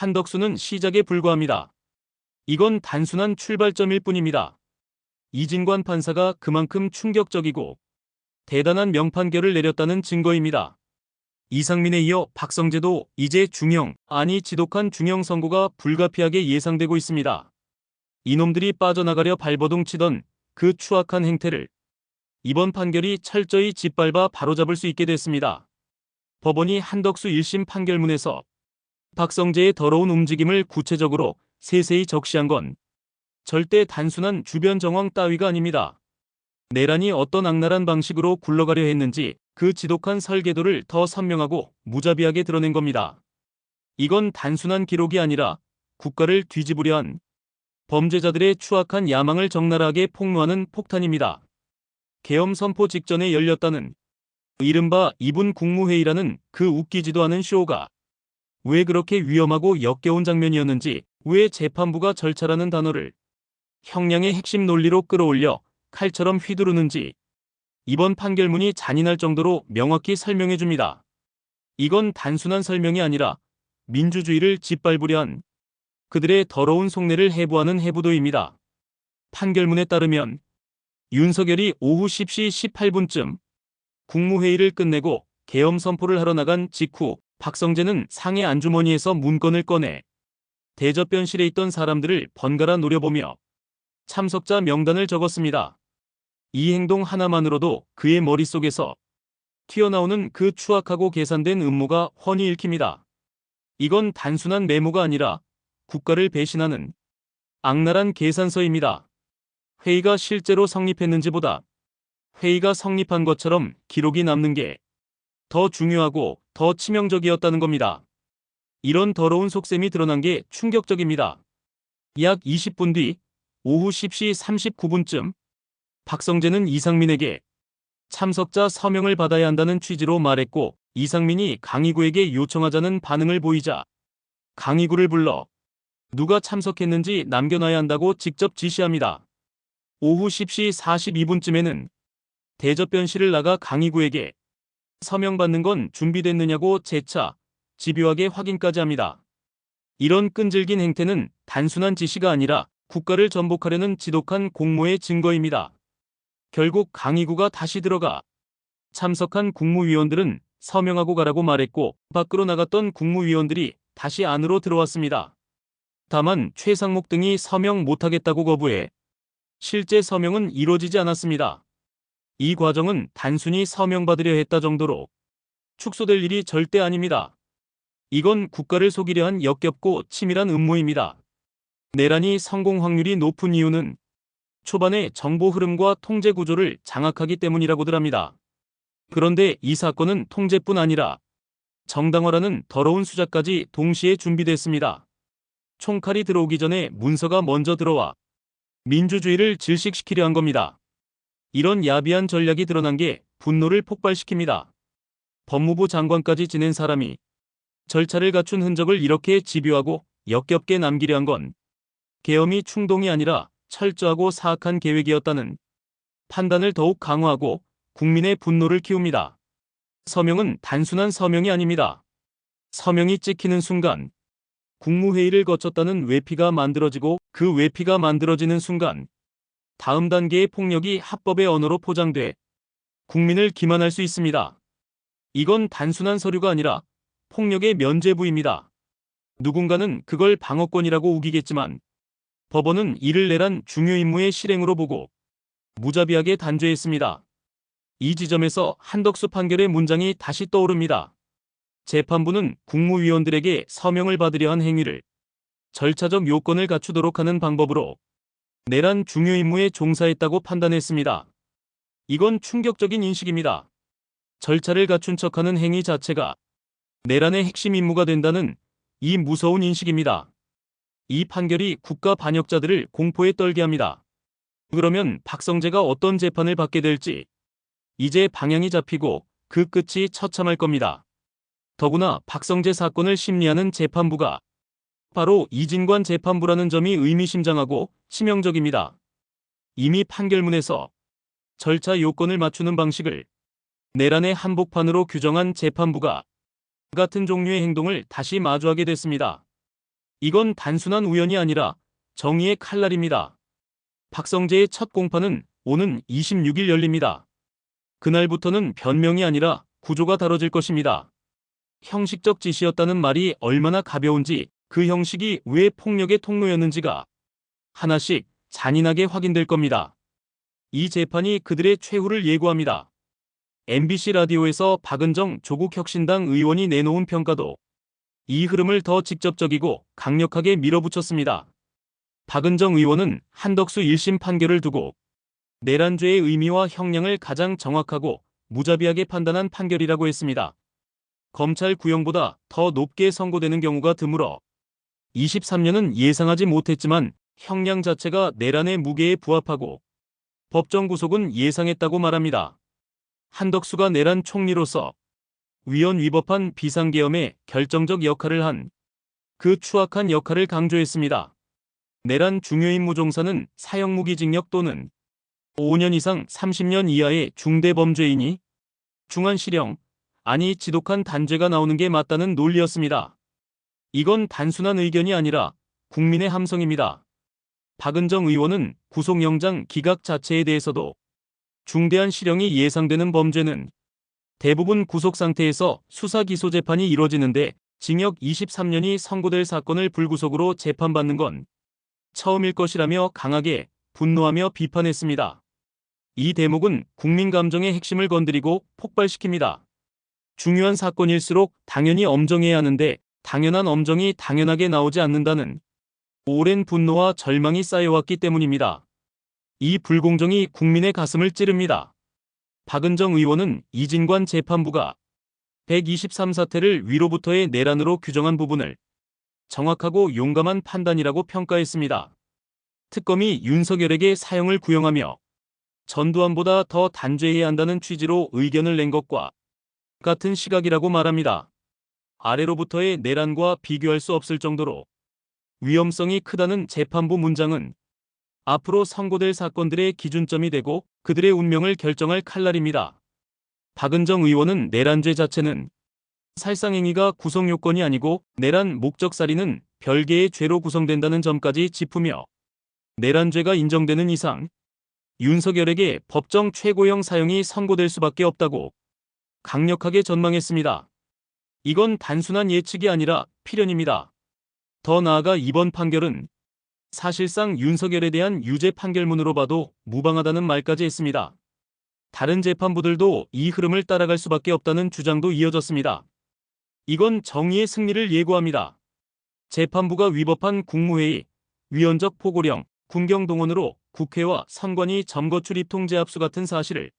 한덕수는 시작에 불과합니다. 이건 단순한 출발점일 뿐입니다. 이진관 판사가 그만큼 충격적이고 대단한 명판결을 내렸다는 증거입니다. 이상민에 이어 박성재도 이제 중형, 아니 지독한 중형 선고가 불가피하게 예상되고 있습니다. 이놈들이 빠져나가려 발버둥 치던 그 추악한 행태를 이번 판결이 철저히 짓밟아 바로잡을 수 있게 됐습니다. 법원이 한덕수 1심 판결문에서 박성재의 더러운 움직임을 구체적으로 세세히 적시한 건 절대 단순한 주변 정황 따위가 아닙니다. 내란이 어떤 악랄한 방식으로 굴러가려 했는지 그 지독한 설계도를 더 선명하고 무자비하게 드러낸 겁니다. 이건 단순한 기록이 아니라 국가를 뒤집으려 한 범죄자들의 추악한 야망을 적나라하게 폭로하는 폭탄입니다. 계엄 선포 직전에 열렸다는 이른바 2분 국무회의라는 그 웃기지도 않은 쇼가 왜 그렇게 위험하고 역겨운 장면이었는지, 왜 재판부가 절차라는 단어를 형량의 핵심 논리로 끌어올려 칼처럼 휘두르는지 이번 판결문이 잔인할 정도로 명확히 설명해줍니다. 이건 단순한 설명이 아니라 민주주의를 짓밟으려 한 그들의 더러운 속내를 해부하는 해부도입니다. 판결문에 따르면 윤석열이 오후 10시 18분쯤 국무회의를 끝내고 계엄 선포를 하러 나간 직후 박성재는 상해 안주머니에서 문건을 꺼내 대접변실에 있던 사람들을 번갈아 노려보며 참석자 명단을 적었습니다. 이 행동 하나만으로도 그의 머릿속에서 튀어나오는 그 추악하고 계산된 음모가 훤히 읽힙니다. 이건 단순한 메모가 아니라 국가를 배신하는 악랄한 계산서입니다. 회의가 실제로 성립했는지보다 회의가 성립한 것처럼 기록이 남는 게 더 중요하고 더 치명적이었다는 겁니다. 이런 더러운 속셈이 드러난 게 충격적입니다. 약 20분 뒤 오후 10시 39분쯤 박성재는 이상민에게 참석자 서명을 받아야 한다는 취지로 말했고, 이상민이 강희구에게 요청하자는 반응을 보이자 강희구를 불러 누가 참석했는지 남겨놔야 한다고 직접 지시합니다. 오후 10시 42분쯤에는 대접변실을 나가 강희구에게 서명 받는 건 준비됐느냐고 재차 집요하게 확인까지 합니다. 이런 끈질긴 행태는 단순한 지시가 아니라 국가를 전복하려는 지독한 공모의 증거입니다. 결국 강희구가 다시 들어가 참석한 국무위원들은 서명하고 가라고 말했고, 밖으로 나갔던 국무위원들이 다시 안으로 들어왔습니다. 다만 최상목 등이 서명 못하겠다고 거부해 실제 서명은 이루어지지 않았습니다. 이 과정은 단순히 서명받으려 했다 정도로 축소될 일이 절대 아닙니다. 이건 국가를 속이려 한 역겹고 치밀한 음모입니다. 내란이 성공 확률이 높은 이유는 초반에 정보 흐름과 통제 구조를 장악하기 때문이라고들 합니다. 그런데 이 사건은 통제뿐 아니라 정당화라는 더러운 수작까지 동시에 준비됐습니다. 총칼이 들어오기 전에 문서가 먼저 들어와 민주주의를 질식시키려 한 겁니다. 이런 야비한 전략이 드러난 게 분노를 폭발시킵니다. 법무부 장관까지 지낸 사람이 절차를 갖춘 흔적을 이렇게 집요하고 역겹게 남기려 한 건 계엄이 충동이 아니라 철저하고 사악한 계획이었다는 판단을 더욱 강화하고 국민의 분노를 키웁니다. 서명은 단순한 서명이 아닙니다. 서명이 찍히는 순간 국무회의를 거쳤다는 외피가 만들어지고, 그 외피가 만들어지는 순간 다음 단계의 폭력이 합법의 언어로 포장돼 국민을 기만할 수 있습니다. 이건 단순한 서류가 아니라 폭력의 면죄부입니다. 누군가는 그걸 방어권이라고 우기겠지만 법원은 이를 내란 중요 임무의 실행으로 보고 무자비하게 단죄했습니다. 이 지점에서 한덕수 판결의 문장이 다시 떠오릅니다. 재판부는 국무위원들에게 서명을 받으려 한 행위를 절차적 요건을 갖추도록 하는 방법으로 내란 중요 임무에 종사했다고 판단했습니다. 이건 충격적인 인식입니다. 절차를 갖춘 척하는 행위 자체가 내란의 핵심 임무가 된다는 이 무서운 인식입니다. 이 판결이 국가 반역자들을 공포에 떨게 합니다. 그러면 박성재가 어떤 재판을 받게 될지 이제 방향이 잡히고 그 끝이 처참할 겁니다. 더구나 박성재 사건을 심리하는 재판부가 바로 이진관 재판부라는 점이 의미심장하고 치명적입니다. 이미 판결문에서 절차 요건을 맞추는 방식을 내란의 한복판으로 규정한 재판부가 같은 종류의 행동을 다시 마주하게 됐습니다. 이건 단순한 우연이 아니라 정의의 칼날입니다. 박성재의 첫 공판은 오는 26일 열립니다. 그날부터는 변명이 아니라 구조가 다뤄질 것입니다. 형식적 지시였다는 말이 얼마나 가벼운지, 그 형식이 왜 폭력의 통로였는지가 하나씩 잔인하게 확인될 겁니다. 이 재판이 그들의 최후를 예고합니다. MBC 라디오에서 박은정 조국혁신당 의원이 내놓은 평가도 이 흐름을 더 직접적이고 강력하게 밀어붙였습니다. 박은정 의원은 한덕수 1심 판결을 두고 내란죄의 의미와 형량을 가장 정확하고 무자비하게 판단한 판결이라고 했습니다. 검찰 구형보다 더 높게 선고되는 경우가 드물어 23년은 예상하지 못했지만 형량 자체가 내란의 무게에 부합하고 법정 구속은 예상했다고 말합니다. 한덕수가 내란 총리로서 위헌 위법한 비상계엄에 결정적 역할을 한 그 추악한 역할을 강조했습니다. 내란 중요임무 종사는 사형무기징역 또는 5년 이상 30년 이하의 중대범죄이니 중한실형, 아니 지독한 단죄가 나오는 게 맞다는 논리였습니다. 이건 단순한 의견이 아니라 국민의 함성입니다. 박은정 의원은 구속영장 기각 자체에 대해서도 중대한 실형이 예상되는 범죄는 대부분 구속 상태에서 수사 기소 재판이 이뤄지는데 징역 23년이 선고될 사건을 불구속으로 재판받는 건 처음일 것이라며 강하게 분노하며 비판했습니다. 이 대목은 국민 감정의 핵심을 건드리고 폭발시킵니다. 중요한 사건일수록 당연히 엄정해야 하는데 당연한 엄정이 당연하게 나오지 않는다는 오랜 분노와 절망이 쌓여왔기 때문입니다. 이 불공정이 국민의 가슴을 찌릅니다. 박은정 의원은 이진관 재판부가 123 사태를 위로부터의 내란으로 규정한 부분을 정확하고 용감한 판단이라고 평가했습니다. 특검이 윤석열에게 사형을 구형하며 전두환보다 더 단죄해야 한다는 취지로 의견을 낸 것과 같은 시각이라고 말합니다. 아래로부터의 내란과 비교할 수 없을 정도로 위험성이 크다는 재판부 문장은 앞으로 선고될 사건들의 기준점이 되고 그들의 운명을 결정할 칼날입니다. 박은정 의원은 내란죄 자체는 살상행위가 구성요건이 아니고 내란 목적살인은 별개의 죄로 구성된다는 점까지 짚으며 내란죄가 인정되는 이상 윤석열에게 법정 최고형 사형이 선고될 수밖에 없다고 강력하게 전망했습니다. 이건 단순한 예측이 아니라 필연입니다. 더 나아가 이번 판결은 사실상 윤석열에 대한 유죄 판결문으로 봐도 무방하다는 말까지 했습니다. 다른 재판부들도 이 흐름을 따라갈 수밖에 없다는 주장도 이어졌습니다. 이건 정의의 승리를 예고합니다. 재판부가 위법한 국무회의, 위헌적 포고령, 군경동원으로 국회와 선관위 점거 출입 통제 압수 같은 사실을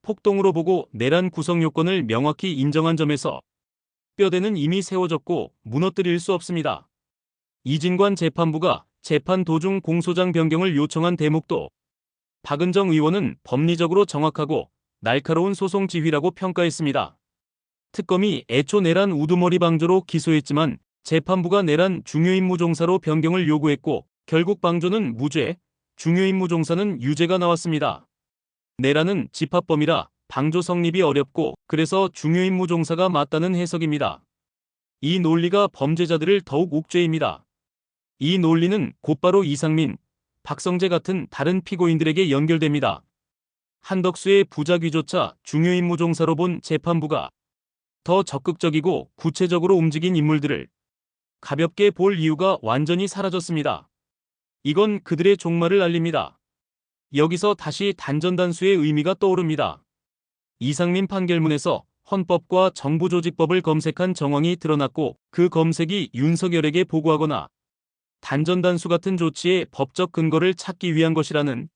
폭동으로 보고 내란 구성 요건을 명확히 인정한 점에서 뼈대는 이미 세워졌고 무너뜨릴 수 없습니다. 이진관 재판부가 재판 도중 공소장 변경을 요청한 대목도 박은정 의원은 법리적으로 정확하고 날카로운 소송 지휘라고 평가했습니다. 특검이 애초 내란 우두머리 방조로 기소했지만 재판부가 내란 중요임무 종사로 변경을 요구했고 결국 방조는 무죄, 중요임무 종사는 유죄가 나왔습니다. 내란은 집합범이라 방조 성립이 어렵고 그래서 중요임무 종사가 맞다는 해석입니다. 이 논리가 범죄자들을 더욱 옥죄입니다. 이 논리는 곧바로 이상민, 박성재 같은 다른 피고인들에게 연결됩니다. 한덕수의 부작위조차 중요임무 종사로 본 재판부가 더 적극적이고 구체적으로 움직인 인물들을 가볍게 볼 이유가 완전히 사라졌습니다. 이건 그들의 종말을 알립니다. 여기서 다시 단전단수의 의미가 떠오릅니다. 이상민 판결문에서 헌법과 정부조직법을 검색한 정황이 드러났고 그 검색이 윤석열에게 보고하거나 단전단수 같은 조치의 법적 근거를 찾기 위한 것이라는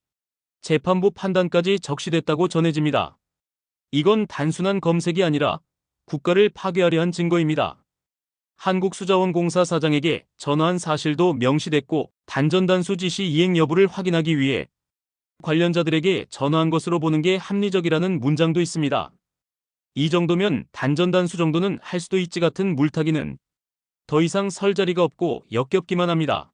재판부 판단까지 적시됐다고 전해집니다. 이건 단순한 검색이 아니라 국가를 파괴하려 한 증거입니다. 한국수자원공사 사장에게 전화한 사실도 명시됐고 단전단수 지시 이행 여부를 확인하기 위해 관련자들에게 전화한 것으로 보는 게 합리적이라는 문장도 있습니다. 이 정도면 단전단수 정도는 할 수도 있지 같은 물타기는 더 이상 설 자리가 없고 역겹기만 합니다.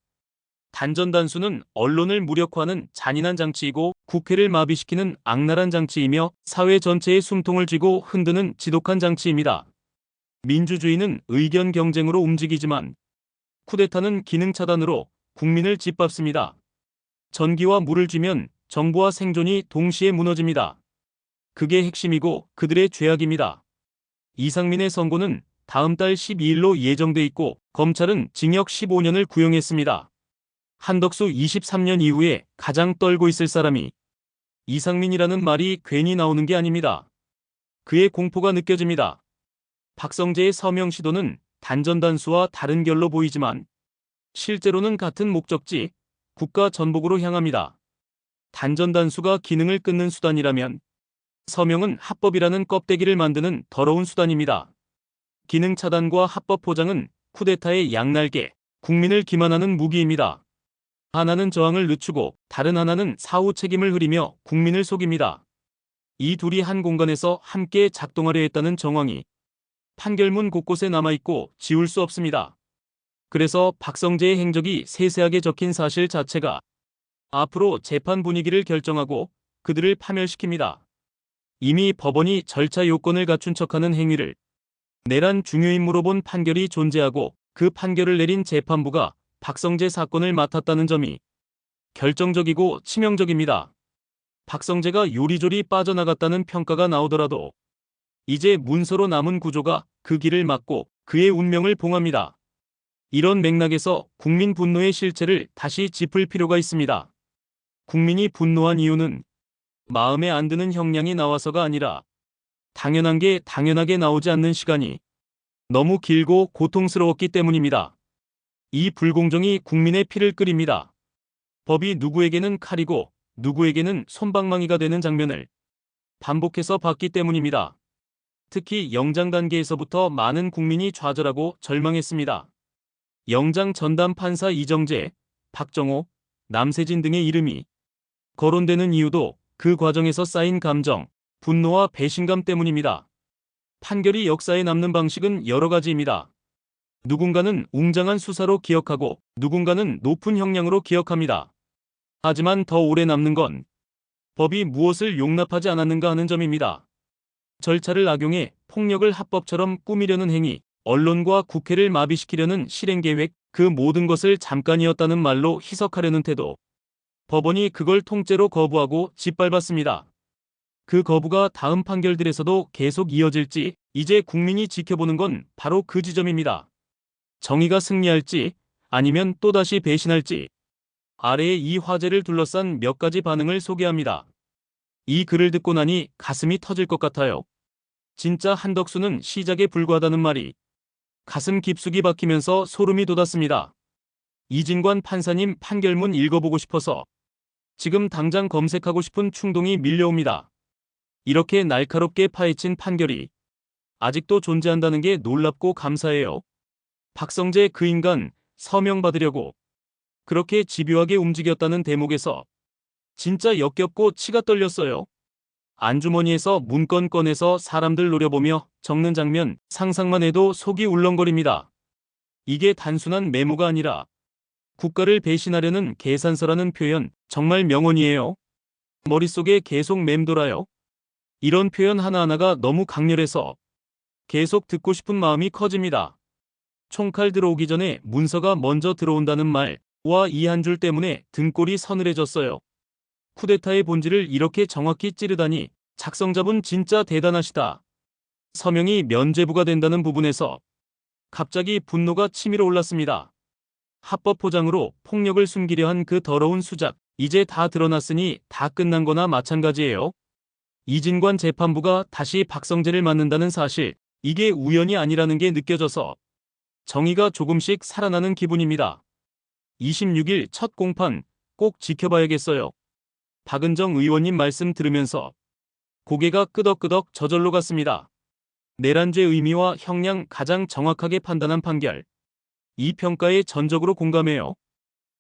단전단수는 언론을 무력화하는 잔인한 장치이고 국회를 마비시키는 악랄한 장치이며 사회 전체의 숨통을 쥐고 흔드는 지독한 장치입니다. 민주주의는 의견 경쟁으로 움직이지만 쿠데타는 기능 차단으로 국민을 짓밟습니다. 전기와 물을 쥐면 정부와 생존이 동시에 무너집니다. 그게 핵심이고 그들의 죄악입니다. 이상민의 선고는 다음 달 12일로 예정돼 있고 검찰은 징역 15년을 구형했습니다. 한덕수 23년 이후에 가장 떨고 있을 사람이 이상민이라는 말이 괜히 나오는 게 아닙니다. 그의 공포가 느껴집니다. 박성재의 서명 시도는 단전단수와 다른 결로 보이지만 실제로는 같은 목적지, 국가 전복으로 향합니다. 단전단수가 기능을 끊는 수단이라면 서명은 합법이라는 껍데기를 만드는 더러운 수단입니다. 기능 차단과 합법 포장은 쿠데타의 양날개, 국민을 기만하는 무기입니다. 하나는 저항을 늦추고 다른 하나는 사후 책임을 흐리며 국민을 속입니다. 이 둘이 한 공간에서 함께 작동하려 했다는 정황이 판결문 곳곳에 남아있고 지울 수 없습니다. 그래서 박성재의 행적이 세세하게 적힌 사실 자체가 앞으로 재판 분위기를 결정하고 그들을 파멸시킵니다. 이미 법원이 절차 요건을 갖춘 척하는 행위를 내란 중요인물로 본 판결이 존재하고 그 판결을 내린 재판부가 박성재 사건을 맡았다는 점이 결정적이고 치명적입니다. 박성재가 요리조리 빠져나갔다는 평가가 나오더라도 이제 문서로 남은 구조가 그 길을 막고 그의 운명을 봉합니다. 이런 맥락에서 국민 분노의 실체를 다시 짚을 필요가 있습니다. 국민이 분노한 이유는 마음에 안 드는 형량이 나와서가 아니라 당연한 게 당연하게 나오지 않는 시간이 너무 길고 고통스러웠기 때문입니다. 이 불공정이 국민의 피를 끓입니다. 법이 누구에게는 칼이고 누구에게는 솜방망이가 되는 장면을 반복해서 봤기 때문입니다. 특히 영장 단계에서부터 많은 국민이 좌절하고 절망했습니다. 영장 전담 판사 이정재, 박정호, 남세진 등의 이름이 거론되는 이유도 그 과정에서 쌓인 감정, 분노와 배신감 때문입니다. 판결이 역사에 남는 방식은 여러 가지입니다. 누군가는 웅장한 수사로 기억하고 누군가는 높은 형량으로 기억합니다. 하지만 더 오래 남는 건 법이 무엇을 용납하지 않았는가 하는 점입니다. 절차를 악용해 폭력을 합법처럼 꾸미려는 행위, 언론과 국회를 마비시키려는 실행계획, 그 모든 것을 잠깐이었다는 말로 희석하려는 태도. 법원이 그걸 통째로 거부하고 짓밟았습니다. 그 거부가 다음 판결들에서도 계속 이어질지 이제 국민이 지켜보는 건 바로 그 지점입니다. 정의가 승리할지 아니면 또다시 배신할지. 아래에 이 화제를 둘러싼 몇 가지 반응을 소개합니다. 이 글을 듣고 나니 가슴이 터질 것 같아요. 진짜 한덕수는 시작에 불과하다는 말이 가슴 깊숙이 박히면서 소름이 돋았습니다. 이진관 판사님 판결문 읽어보고 싶어서 지금 당장 검색하고 싶은 충동이 밀려옵니다. 이렇게 날카롭게 파헤친 판결이 아직도 존재한다는 게 놀랍고 감사해요. 박성재 그 인간 서명 받으려고 그렇게 집요하게 움직였다는 대목에서 진짜 역겹고 치가 떨렸어요. 안주머니에서 문건 꺼내서 사람들 노려보며 적는 장면 상상만 해도 속이 울렁거립니다. 이게 단순한 메모가 아니라 국가를 배신하려는 계산서라는 표현 정말 명언이에요. 머릿속에 계속 맴돌아요. 이런 표현 하나하나가 너무 강렬해서 계속 듣고 싶은 마음이 커집니다. 총칼 들어오기 전에 문서가 먼저 들어온다는 말와 이 한 줄 때문에 등골이 서늘해졌어요. 쿠데타의 본질을 이렇게 정확히 찌르다니 작성자분 진짜 대단하시다. 서명이 면죄부가 된다는 부분에서 갑자기 분노가 치밀어 올랐습니다. 합법 포장으로 폭력을 숨기려 한 그 더러운 수작, 이제 다 드러났으니 다 끝난 거나 마찬가지예요. 이진관 재판부가 다시 박성재를 맡는다는 사실, 이게 우연이 아니라는 게 느껴져서 정의가 조금씩 살아나는 기분입니다. 26일 첫 공판 꼭 지켜봐야겠어요. 박은정 의원님 말씀 들으면서 고개가 끄덕끄덕 저절로 갔습니다. 내란죄 의미와 형량 가장 정확하게 판단한 판결. 이 평가에 전적으로 공감해요.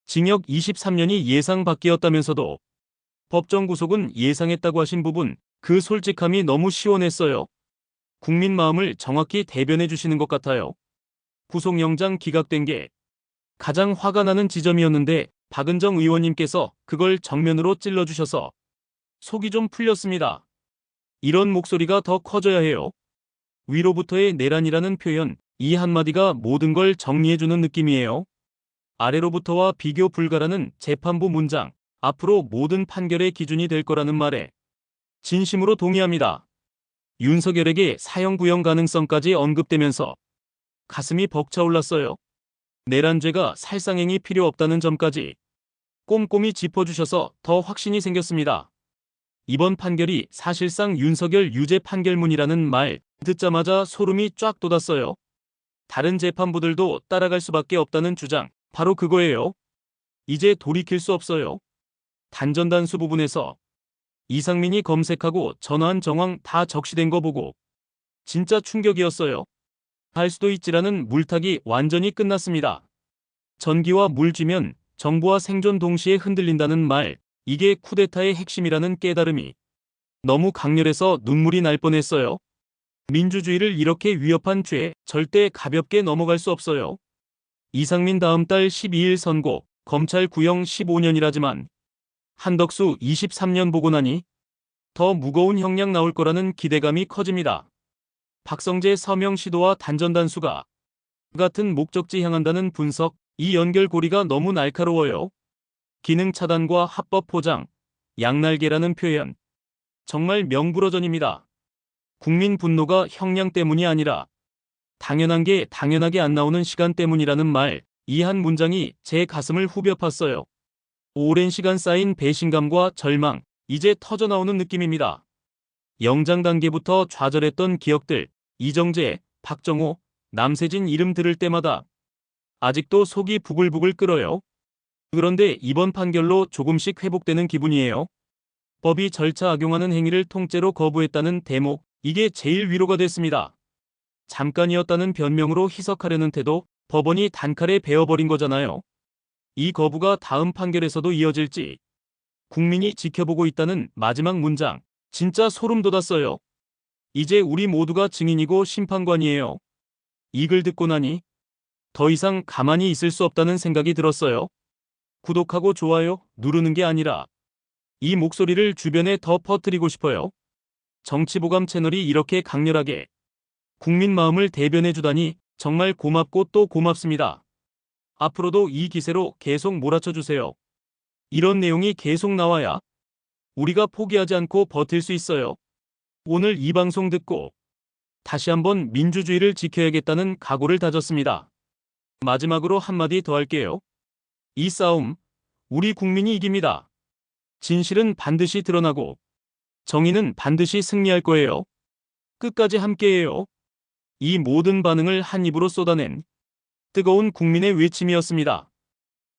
징역 23년이 예상 밖이었다면서도 법정 구속은 예상했다고 하신 부분, 그 솔직함이 너무 시원했어요. 국민 마음을 정확히 대변해 주시는 것 같아요. 구속영장 기각된 게 가장 화가 나는 지점이었는데 박은정 의원님께서 그걸 정면으로 찔러주셔서 속이 좀 풀렸습니다. 이런 목소리가 더 커져야 해요. 위로부터의 내란이라는 표현, 이 한마디가 모든 걸 정리해주는 느낌이에요. 아래로부터와 비교 불가라는 재판부 문장, 앞으로 모든 판결의 기준이 될 거라는 말에 진심으로 동의합니다. 윤석열에게 사형 구형 가능성까지 언급되면서 가슴이 벅차올랐어요. 내란죄가 살상행위 필요 없다는 점까지 꼼꼼히 짚어주셔서 더 확신이 생겼습니다. 이번 판결이 사실상 윤석열 유죄 판결문이라는 말 듣자마자 소름이 쫙 돋았어요. 다른 재판부들도 따라갈 수밖에 없다는 주장, 바로 그거예요. 이제 돌이킬 수 없어요. 단전단수 부분에서 이상민이 검색하고 전화한 정황 다 적시된 거 보고 진짜 충격이었어요. 할 수도 있지라는 물타기 완전히 끝났습니다. 전기와 물 쥐면 정부와 생존 동시에 흔들린다는 말, 이게 쿠데타의 핵심이라는 깨달음이 너무 강렬해서 눈물이 날 뻔했어요. 민주주의를 이렇게 위협한 죄 절대 가볍게 넘어갈 수 없어요. 이상민 다음 달 12일 선고, 검찰 구형 15년이라지만 한덕수 23년 보고 나니 더 무거운 형량 나올 거라는 기대감이 커집니다. 박성재 서명 시도와 단전단수가 같은 목적지 향한다는 분석, 이 연결고리가 너무 날카로워요. 기능 차단과 합법 포장, 양날개라는 표현, 정말 명불허전입니다. 국민 분노가 형량 때문이 아니라 당연한 게 당연하게 안 나오는 시간 때문이라는 말, 이 한 문장이 제 가슴을 후벼 팠어요. 오랜 시간 쌓인 배신감과 절망, 이제 터져나오는 느낌입니다. 영장 단계부터 좌절했던 기억들, 이정재, 박정호, 남세진 이름 들을 때마다 아직도 속이 부글부글 끓어요. 그런데 이번 판결로 조금씩 회복되는 기분이에요. 법이 절차 악용하는 행위를 통째로 거부했다는 대목, 이게 제일 위로가 됐습니다. 잠깐이었다는 변명으로 희석하려는 태도, 법원이 단칼에 베어버린 거잖아요. 이 거부가 다음 판결에서도 이어질지 국민이 지켜보고 있다는 마지막 문장, 진짜 소름 돋았어요. 이제 우리 모두가 증인이고 심판관이에요. 이 글 듣고 나니 더 이상 가만히 있을 수 없다는 생각이 들었어요. 구독하고 좋아요 누르는 게 아니라 이 목소리를 주변에 더 퍼뜨리고 싶어요. 정치보감 채널이 이렇게 강렬하게 국민 마음을 대변해 주다니 정말 고맙고 또 고맙습니다. 앞으로도 이 기세로 계속 몰아쳐 주세요. 이런 내용이 계속 나와야 우리가 포기하지 않고 버틸 수 있어요. 오늘 이 방송 듣고 다시 한번 민주주의를 지켜야겠다는 각오를 다졌습니다. 마지막으로 한마디 더 할게요. 이 싸움, 우리 국민이 이깁니다. 진실은 반드시 드러나고 정의는 반드시 승리할 거예요. 끝까지 함께해요. 이 모든 반응을 한 입으로 쏟아낸 뜨거운 국민의 외침이었습니다.